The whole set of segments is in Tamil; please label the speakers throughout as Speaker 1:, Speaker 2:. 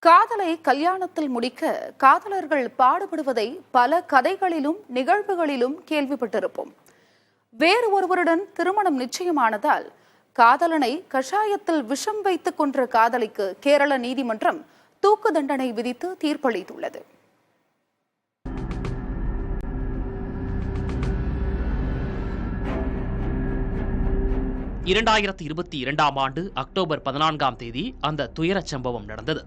Speaker 1: காதலை கல்யாணத்தில் முடிக்க காதலர்கள் பாடுபடுவதை பல கதைகளிலும் நிகழ்வுகளிலும் கேள்விப்பட்டிருப்போம். வேறு ஒருவருடன் திருமணம் நிச்சயமானதால் காதலனை கஷாயத்தில் விஷம் வைத்துக் கொன்ற காதலிக்கு கேரள நீதிமன்றம் தூக்கு தண்டனை விதித்து தீர்ப்பளித்துள்ளது.
Speaker 2: ஆண்டு அக்டோபர் 14ஆம் தேதி அந்த துயரச் சம்பவம் நடந்தது.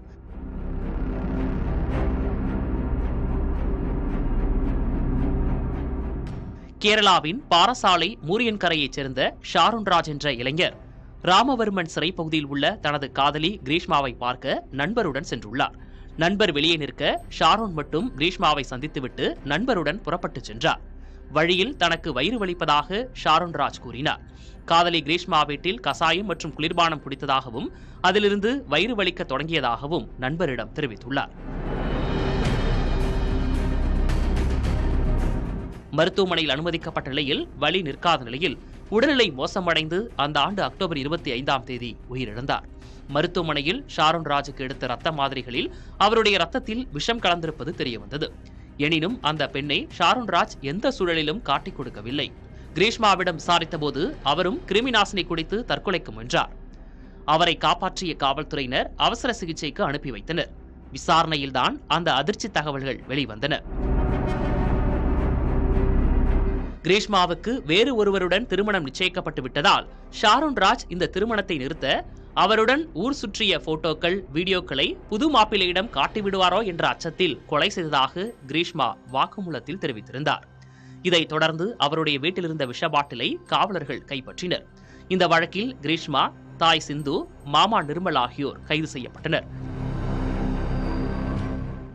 Speaker 2: கேரளாவின் பாரசாலை மூரியன்கரையைச் சேர்ந்த ஷாருன்ராஜ் என்ற இளைஞர் ராமவர்மன் சிறை பகுதியில் உள்ள தனது காதலி கிரீஷ்மாவை பார்க்க நண்பருடன் சென்றுள்ளார். நண்பர் வெளியே நிற்க ஷாருன் மட்டும் கிரீஷ்மாவை சந்தித்துவிட்டு நண்பருடன் புறப்பட்டுச் சென்றார். வழியில் தனக்கு வயிறு வலிப்பதாக ஷாருன்ராஜ் கூறினார். காதலி கிரீஷ்மா வீட்டில் கசாயம் மற்றும் குளிர்பானம் குடித்ததாகவும் அதிலிருந்து வயிறு வலிக்க தொடங்கியதாகவும் நண்பரிடம் தெரிவித்துள்ளார். மருத்துவமனையில் அனுமதிக்கப்பட்ட நிலையில் வலி நிற்காத நிலையில் உடல்நிலை மோசமடைந்து அந்த ஆண்டு அக்டோபர் 25ஆம் தேதி உயிரிழந்தார். மருத்துவமனையில் ஷாருன்ராஜுக்கு எடுத்த ரத்த மாதிரிகளில் அவருடைய ரத்தத்தில் விஷம் கலந்திருப்பது தெரியவந்தது. எனினும் அந்த பெண்ணை ஷாருன்ராஜ் எந்த சூழலிலும் காட்டிக் கொடுக்கவில்லை. கிரீஷ்மாவிடம் விசாரித்த போது அவரும் கிருமிநாசினி குடித்து தற்கொலைக்கு முயன்றார். அவரை காப்பாற்றிய காவல்துறையினர் அவசர சிகிச்சைக்கு அனுப்பி வைத்தனர். விசாரணையில்தான் அந்த அதிர்ச்சி தகவல்கள் வெளிவந்தன. கிரீஷ்மாவுக்கு வேறு ஒருவருடன் திருமணம் நிச்சயிக்கப்பட்டு விட்டதால் ஷாருன்ராஜ் இந்த திருமணத்தை நிறுத்த அவருடன் ஊர் சுற்றிய போட்டோக்கள், வீடியோக்களை புது மாப்பிள்ளையிடம் காட்டிவிடுவாரோ என்ற அச்சத்தில் கொலை செய்ததாக கிரீஷ்மா வாக்குமூலத்தில் தெரிவித்திருந்தார். இதைத் தொடர்ந்து அவருடைய வீட்டிலிருந்த விஷ பாட்டிலை காவலர்கள் கைப்பற்றினர். இந்த வழக்கில் கிரீஷ்மா, தாய் சிந்து, மாமா நிர்மல் ஆகியோர் கைது செய்யப்பட்டனர்.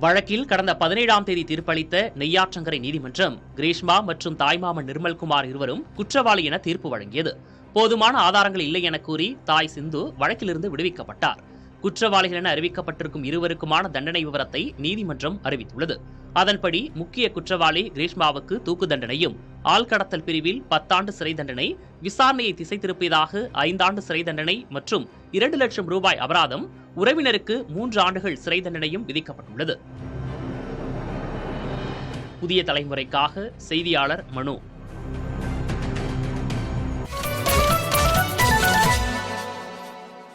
Speaker 2: வழக்கில் கடந்த 17ஆம் தேதி தீர்ப்பளித்த நெய்யாற்றங்கரை நீதிமன்றம் கிரீஷ்மா மற்றும் தாய்மாமன் நிர்மல்குமார் இருவரும் குற்றவாளி என தீர்ப்பு வழங்கியது. போதுமான ஆதாரங்கள் இல்லை என கூறி தாய் சிந்து வழக்கிலிருந்து விடுவிக்கப்பட்டார். குற்றவாளிகள் என அறிவிக்கப்பட்டிருக்கும் இருவருக்குமான தண்டனை விவரத்தை நீதிமன்றம் அறிவித்துள்ளது. அதன்படி முக்கிய குற்றவாளி கிரீஷ்மாவுக்கு தூக்கு தண்டனையும், ஆள்கடத்தல் பிரிவில் 10 ஆண்டு சிறை தண்டனை, விசாரணையை திசை திருப்பியதாக 5 ஆண்டு சிறை தண்டனை மற்றும் 2 லட்சம் ரூபாய் அபராதம், உறவினருக்கு 3 ஆண்டுகள் சிறை தண்டனையும் விதிக்கப்பட்டுள்ளது. புதிய தலைமுறைக்காக செய்தியாளர் மனு.